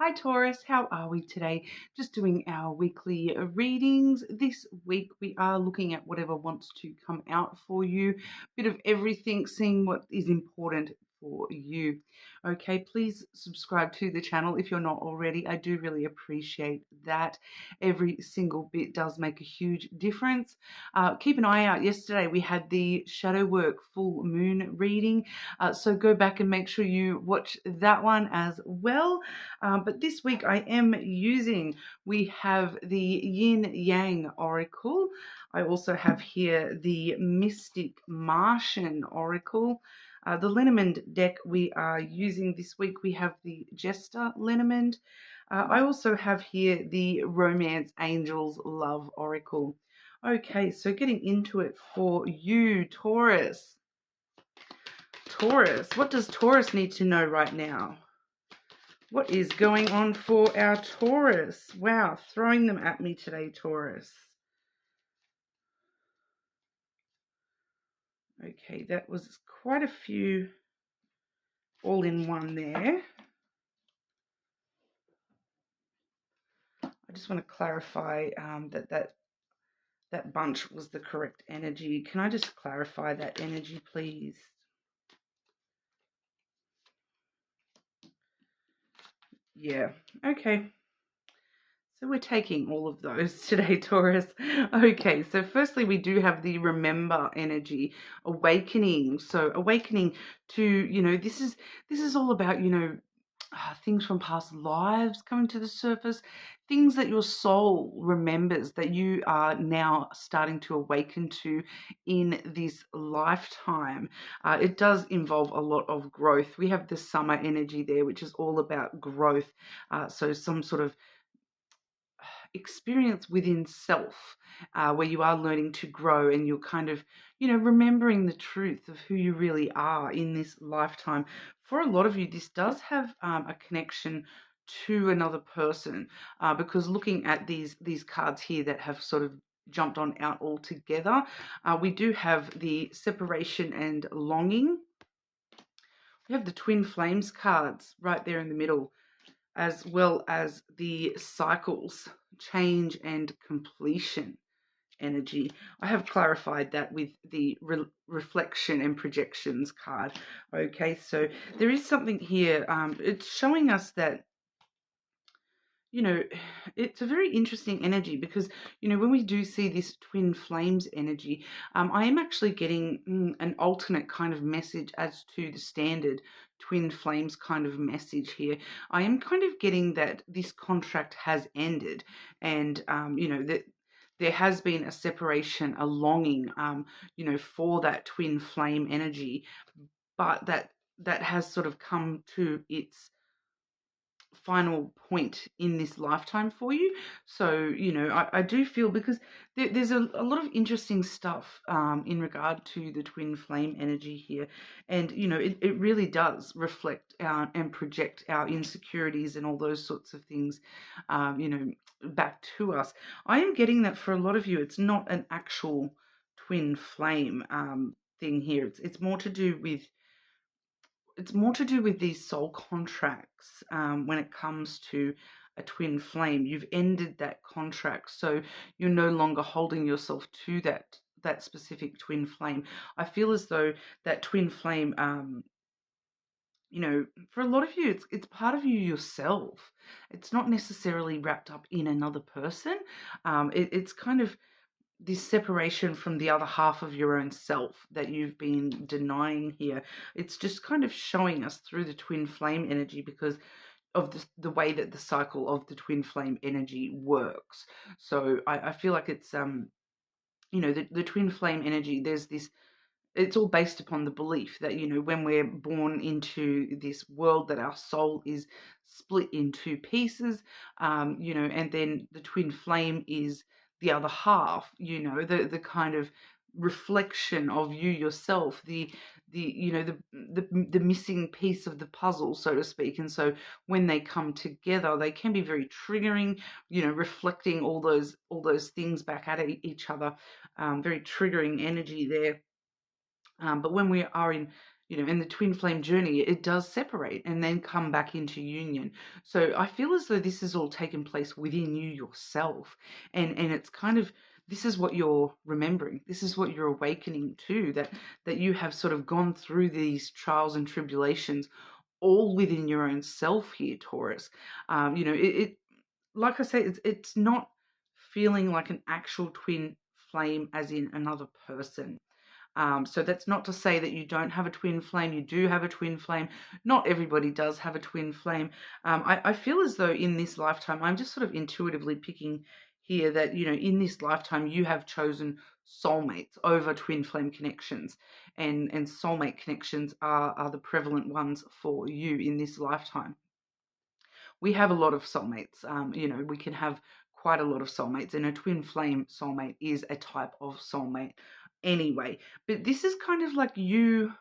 Hi Taurus, how are we today? Just doing our weekly readings. This week we are looking at whatever wants to come out for you, bit of everything, seeing what is important for you. Okay, please subscribe to the channel if you're not already. I do really appreciate that. Every single bit does make a huge difference. Keep an eye out. Yesterday we had the shadow work full moon reading, so go back and make sure you watch that one as well. But this week we have the Yin Yang Oracle. I also have here the Mystic Martian Oracle. The Lenormand deck we are using this week, we have the Jester Lenormand. I also have here the Romance Angels Love Oracle. Okay, so getting into it for you, Taurus. Taurus, what does Taurus need to know right now? What is going on for our Taurus? Wow, throwing them at me today, Taurus. Okay, that was quite a few all in one there. I just want to clarify that bunch was the correct energy. Can I just clarify that energy, please? Yeah, okay. So we're taking all of those today, Taurus. Okay, so firstly, we do have the remember energy, awakening. So awakening to, this is all about, things from past lives coming to the surface, things that your soul remembers that you are now starting to awaken to in this lifetime. It does involve a lot of growth. We have the summer energy there, which is all about growth. So some sort of experience within self, where you are learning to grow and you're kind of, remembering the truth of who you really are in this lifetime. For a lot of you, this does have a connection to another person, because looking at these cards here that have sort of jumped on out all together, we do have the separation and longing. We have the twin flames cards right there in the middle, as well as the cycles, change and completion energy. I have clarified that with the reflection and projections card. Okay, so there is something here. It's showing us that, you know, it's a very interesting energy because, when we do see this twin flames energy, I am actually getting an alternate kind of message as to the standard twin flames kind of message here. I am kind of getting that this contract has ended and, that there has been a separation, a longing, for that twin flame energy, but that has sort of come to its final point in this lifetime for you. So, I do feel because there's a lot of interesting stuff in regard to the twin flame energy here. And, it really does reflect and project our insecurities and all those sorts of things, back to us. I am getting that for a lot of you, it's not an actual twin flame thing here. It's more to do with these soul contracts. When it comes to a twin flame, you've ended that contract, so you're no longer holding yourself to that specific twin flame. I feel as though that twin flame, for a lot of you, it's part of you yourself. It's not necessarily wrapped up in another person. It's kind of this separation from the other half of your own self that you've been denying here. It's just kind of showing us through the twin flame energy because of the way that the cycle of the twin flame energy works. So I feel like it's, the twin flame energy, there's this, it's all based upon the belief that, when we're born into this world, that our soul is split in two pieces, and then the twin flame is the other half, the kind of reflection of you yourself, the missing piece of the puzzle, so to speak. And so when they come together, they can be very triggering, reflecting all those things back at each other. Very triggering energy there. But when we are in, in the twin flame journey, it does separate and then come back into union. So I feel as though this has all taken place within you yourself. And it's kind of, this is what you're remembering. This is what you're awakening to, that you have sort of gone through these trials and tribulations all within your own self here, Taurus. It like I say, it's not feeling like an actual twin flame as in another person. So that's not to say that you don't have a twin flame. You do have a twin flame. Not everybody does have a twin flame. I feel as though in this lifetime, I'm just sort of intuitively picking here that, in this lifetime, you have chosen soulmates over twin flame connections. And soulmate connections are the prevalent ones for you in this lifetime. We have a lot of soulmates. We can have quite a lot of soulmates, and a twin flame soulmate is a type of soulmate anyway. But this is kind of like ending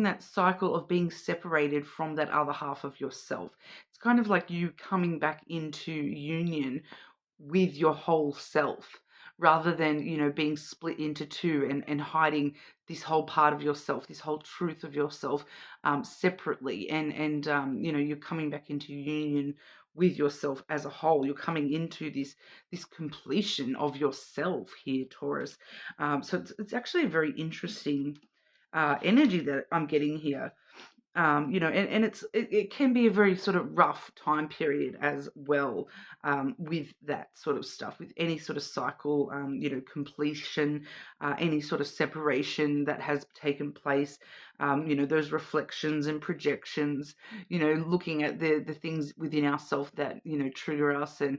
that cycle of being separated from that other half of yourself. It's kind of like you coming back into union with your whole self, rather than being split into two and hiding this whole part of yourself, this whole truth of yourself, separately. And you're coming back into union with yourself as a whole. You're coming into this completion of yourself here, Taurus. So it's actually a very interesting energy that I'm getting here. And it can be a very sort of rough time period as well, with that sort of stuff, with any sort of cycle, completion, any sort of separation that has taken place, those reflections and projections, looking at the things within ourselves that, trigger us, and,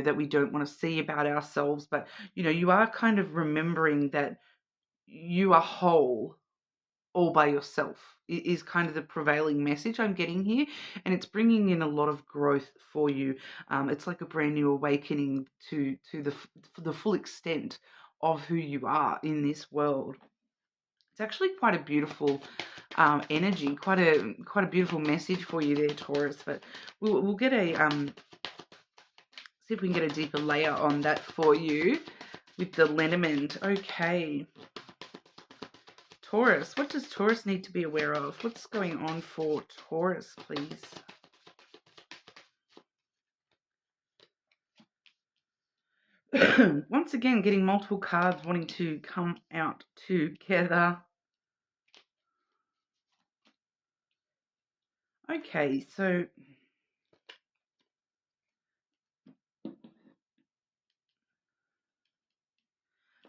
that we don't want to see about ourselves. But, you are kind of remembering that you are whole all by yourself is kind of the prevailing message I'm getting here, and it's bringing in a lot of growth for you. It's like a brand new awakening to the full extent of who you are in this world. It's actually quite a beautiful energy, quite a beautiful message for you there, Taurus. But we'll get a see if we can get a deeper layer on that for you with the lenormand. Okay. Taurus, what does Taurus need to be aware of? What's going on for Taurus, please? Once again, getting multiple cards wanting to come out together. Okay, so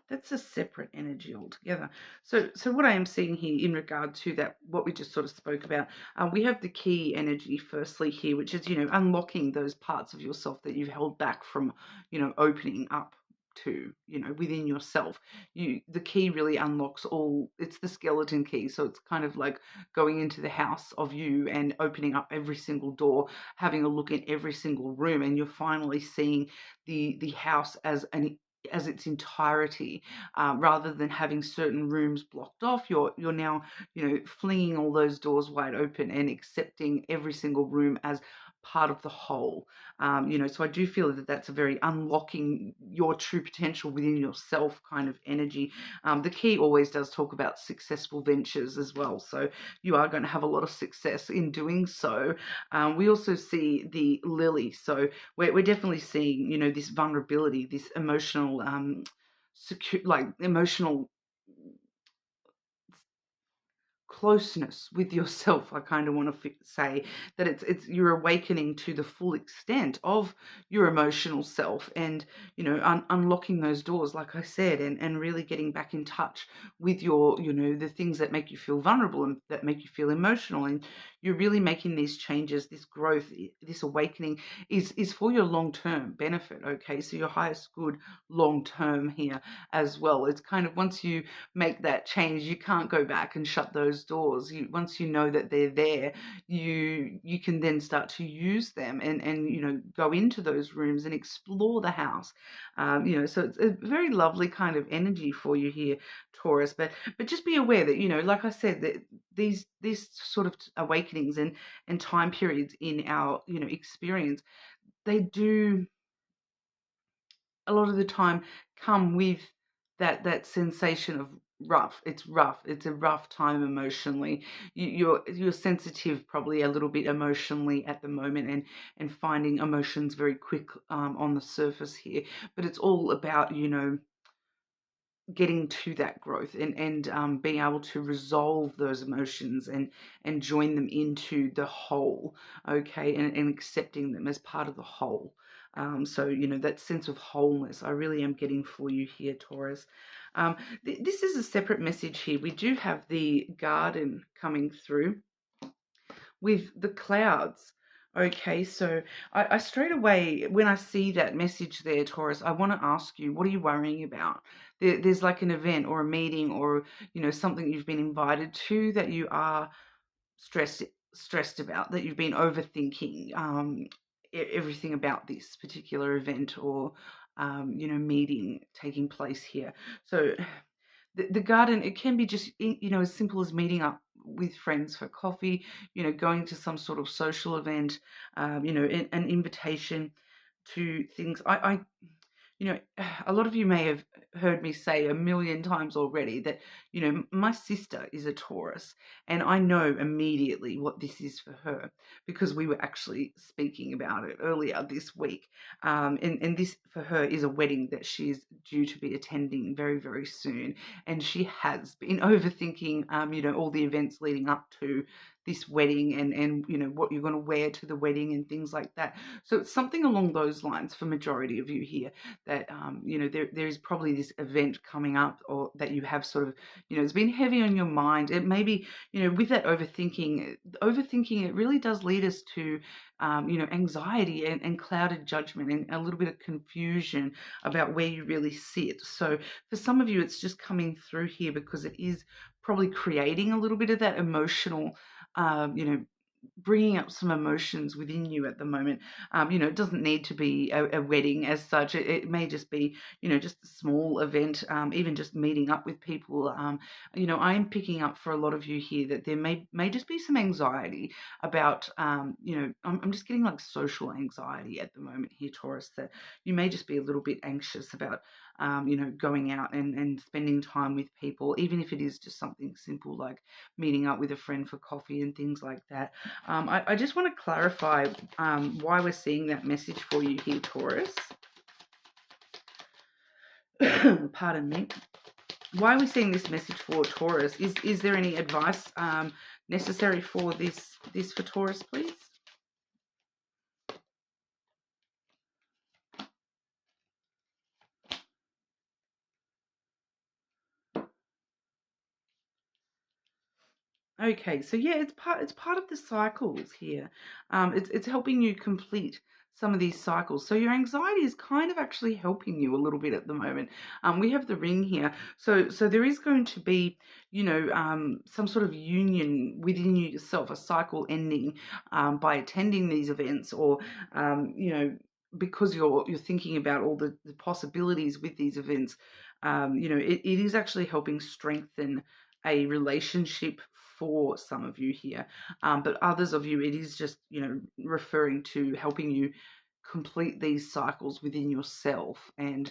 that's a separate energy altogether. So what I am seeing here in regard to that, what we just sort of spoke about, we have the key energy firstly here, which is, unlocking those parts of yourself that you've held back from, opening up to, within yourself. The key really unlocks all. It's the skeleton key. So it's kind of like going into the house of you and opening up every single door, having a look in every single room, and you're finally seeing the house as its entirety, rather than having certain rooms blocked off. You're now, flinging all those doors wide open and accepting every single room as part of the whole. So I do feel that that's a very unlocking your true potential within yourself kind of energy. The key always does talk about successful ventures as well, so you are going to have a lot of success in doing so. We also see the lily, so we're definitely seeing, this vulnerability, this emotional, emotional closeness with yourself. I kind of want to say that it's you're awakening to the full extent of your emotional self, and unlocking those doors, like I said, and really getting back in touch with your, the things that make you feel vulnerable and that make you feel emotional. And you're really making these changes, this growth, this awakening is for your long-term benefit. Okay, so your highest good long-term here as well. It's kind of, once you make that change, you can't go back and shut those doors. Once you know that they're there, you can then start to use them and go into those rooms and explore the house. So it's a very lovely kind of energy for you here, Taurus. But just be aware that, like I said, that these sort of awakenings and time periods in our, experience, they do a lot of the time come with that sensation of rough. It's rough. It's a rough time emotionally. You're sensitive, probably a little bit emotionally at the moment, and finding emotions very quick on the surface here. But it's all about, getting to that growth, and being able to resolve those emotions and join them into the whole, okay, and accepting them as part of the whole. So that sense of wholeness I really am getting for you here, Taurus. um, this is a separate message here. We do have the garden coming through with the clouds. Okay, so I straight away, when I see that message there, Taurus, I want to ask you, what are you worrying about? There's like an event or a meeting, or something you've been invited to that you are stressed stressed about, that you've been overthinking everything about this particular event or meeting taking place here. So the garden, it can be just as simple as meeting up with friends for coffee, going to some sort of social event, an invitation to things. You know, a lot of you may have heard me say a million times already that, my sister is a Taurus, and I know immediately what this is for her because we were actually speaking about it earlier this week. And this for her is a wedding that she's due to be attending very, very soon. And she has been overthinking, all the events leading up to this wedding, and what you're going to wear to the wedding and things like that. So it's something along those lines for majority of you here, that there is probably this event coming up, or that you have sort of, it's been heavy on your mind. It may be, with that overthinking, it really does lead us to anxiety and clouded judgment and a little bit of confusion about where you really sit. So for some of you, it's just coming through here because it is probably creating a little bit of that emotional, bringing up some emotions within you at the moment. It doesn't need to be a wedding as such. It may just be, just a small event, even just meeting up with people. I am picking up for a lot of you here that there may just be some anxiety about, I'm just getting like social anxiety at the moment here, Taurus, that you may just be a little bit anxious about, going out and spending time with people, even if it is just something simple like meeting up with a friend for coffee and things like that. I just want to clarify why we're seeing that message for you here, Taurus. Pardon me. Why are we seeing this message for Taurus? Is there any advice necessary for this for Taurus, please? Okay, so yeah, it's part of the cycles here. It's helping you complete some of these cycles. So your anxiety is kind of actually helping you a little bit at the moment. We have the ring here, so there is going to be, some sort of union within you yourself, a cycle ending by attending these events, or because you're thinking about all the possibilities with these events. It is actually helping strengthen a relationship for some of you here, but others of you, it is just referring to helping you complete these cycles within yourself, and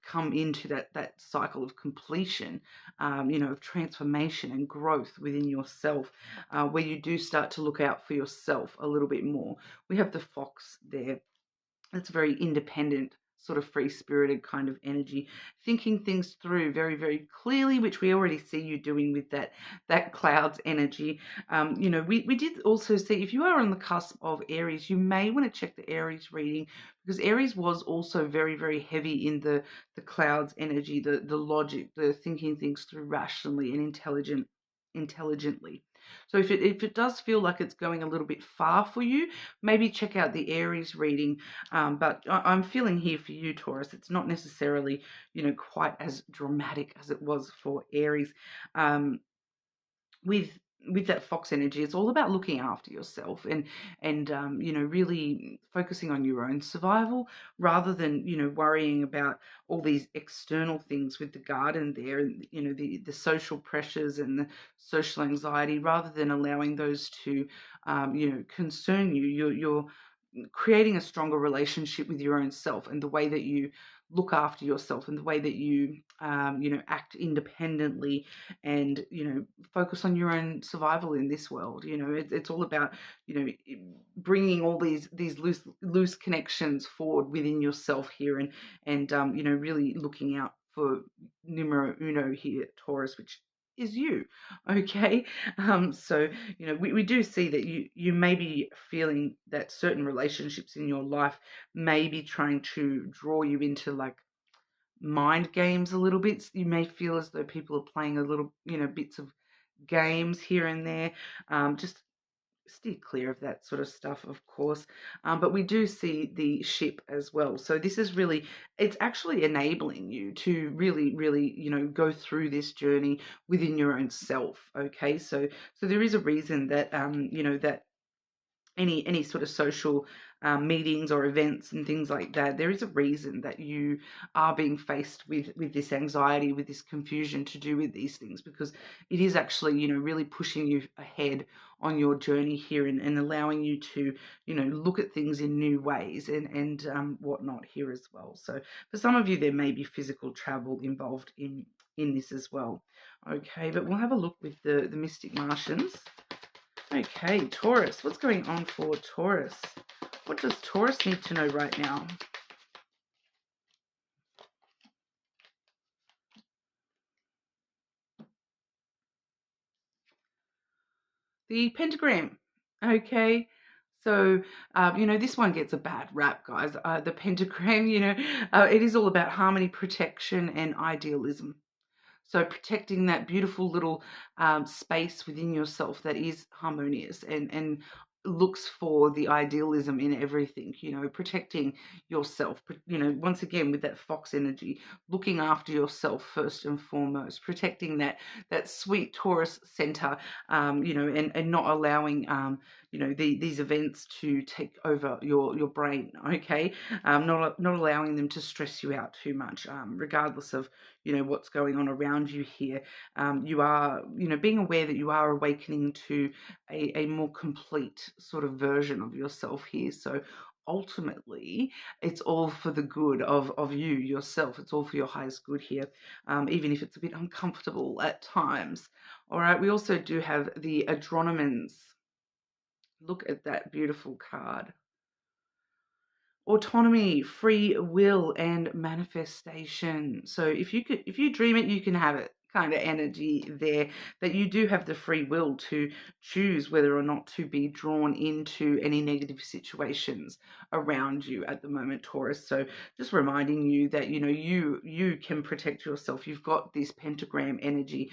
come into that cycle of completion, of transformation and growth within yourself, where you do start to look out for yourself a little bit more. We have the fox there. It's very independent, sort of free-spirited kind of energy, thinking things through very, very clearly, which we already see you doing with that clouds energy. We did also see, if you are on the cusp of Aries, you may want to check the Aries reading, because Aries was also very, very heavy in the clouds energy, the logic, the thinking things through rationally and intelligently. So if it does feel like it's going a little bit far for you, maybe check out the Aries reading. But I'm feeling here for you, Taurus, it's not necessarily, quite as dramatic as it was for Aries. With that fox energy, it's all about looking after yourself, and really focusing on your own survival, rather than worrying about all these external things with the garden there, and the social pressures and the social anxiety, rather than allowing those to concern you. You're creating a stronger relationship with your own self, and the way that you look after yourself and the way that you, act independently and, focus on your own survival in this world. It's all about, bringing all these loose connections forward within yourself here and really looking out for numero uno here, Taurus, which is you. Okay. So we do see that you may be feeling that certain relationships in your life may be trying to draw you into like mind games a little bit. You may feel as though people are playing a little, bits of games here and there. Just steer clear of that sort of stuff, of course. But we do see the ship as well. So this is really, it's actually enabling you to really, really, go through this journey within your own self. Okay. So there is a reason that, that any sort of social meetings or events and things like that, there is a reason that you are being faced with this anxiety, with this confusion to do with these things, because it is actually, really pushing you ahead on your journey here and allowing you to, look at things in new ways and whatnot here as well. So for some of you, there may be physical travel involved in this as well. Okay, but we'll have a look with the Mystic Martians. Okay, Taurus. What's going on for Taurus? What does Taurus need to know right now? The pentagram. Okay. So, this one gets a bad rap, guys. The pentagram, it is all about harmony, protection, and idealism. So protecting that beautiful little space within yourself that is harmonious and looks for the idealism in everything, protecting yourself, once again with that fox energy, looking after yourself first and foremost, protecting that sweet Taurus center, and not allowing, these events to take over your brain, okay? Not allowing them to stress you out too much, regardless of, what's going on around you here. You are, being aware that you are awakening to a more complete sort of version of yourself here. So ultimately, it's all for the good of you yourself. It's all for your highest good here, even if it's a bit uncomfortable at times. All right, we also do have the Adronomans. Look at that beautiful card. Autonomy, free will, and manifestation. So if you dream it, you can have it kind of energy there, that you do have the free will to choose whether or not to be drawn into any negative situations around you at the moment, Taurus. So just reminding you that, you can protect yourself. You've got this pentagram energy.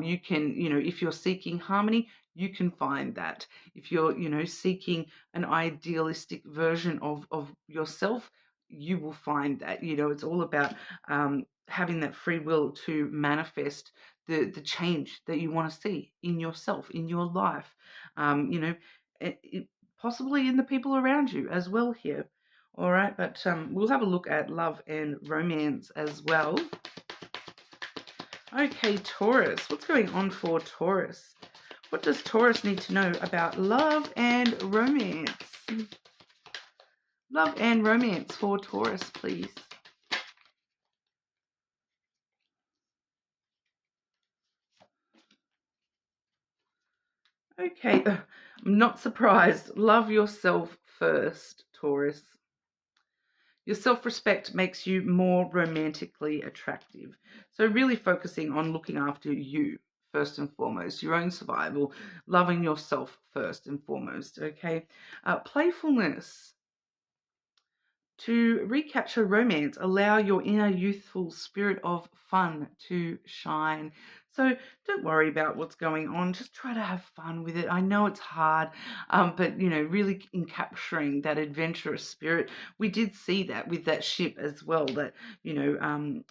You can, if you're seeking harmony, you can find that. If you're, seeking an idealistic version of yourself, you will find that. It's all about having that free will to manifest the change that you want to see in yourself, in your life, possibly in the people around you as well here. All right, but we'll have a look at love and romance as well. Okay, Taurus. What's going on for Taurus? What does Taurus need to know about love and romance? Love and romance for Taurus, please. Okay, I'm not surprised. Love yourself first, Taurus. Your self-respect makes you more romantically attractive. So really focusing on looking after you first and foremost, your own survival, loving yourself first and foremost, okay? Playfulness. To recapture romance, allow your inner youthful spirit of fun to shine. So don't worry about what's going on. Just try to have fun with it. I know it's hard, but really in capturing that adventurous spirit, we did see that with that ship as well. That in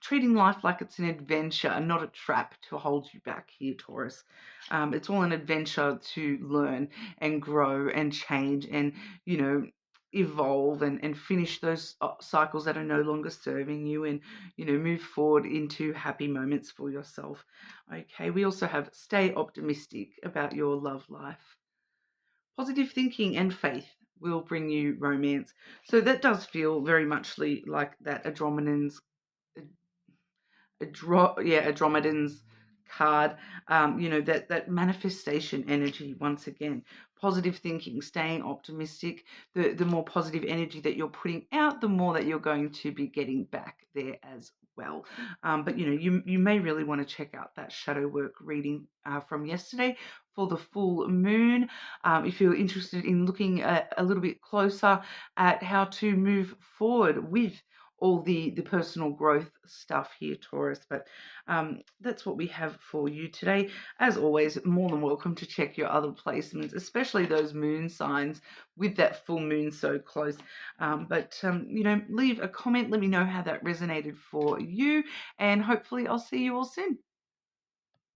treating life like it's an adventure and not a trap to hold you back here, Taurus. It's all an adventure to learn and grow and change and, evolve and finish those cycles that are no longer serving you and, move forward into happy moments for yourself. Okay, we also have stay optimistic about your love life. Positive thinking and faith will bring you romance. So that does feel very much like that Andromedan's card. That manifestation energy. Once again, positive thinking, staying optimistic. The more positive energy that you're putting out, the more that you're going to be getting back there as well. But you may really want to check out that shadow work reading from yesterday for the full moon. If you're interested in looking at a little bit closer at how to move forward with all the personal growth stuff here, Taurus. But that's what we have for you today. As always, more than welcome to check your other placements, especially those moon signs with that full moon so close. But leave a comment. Let me know how that resonated for you, and hopefully I'll see you all soon.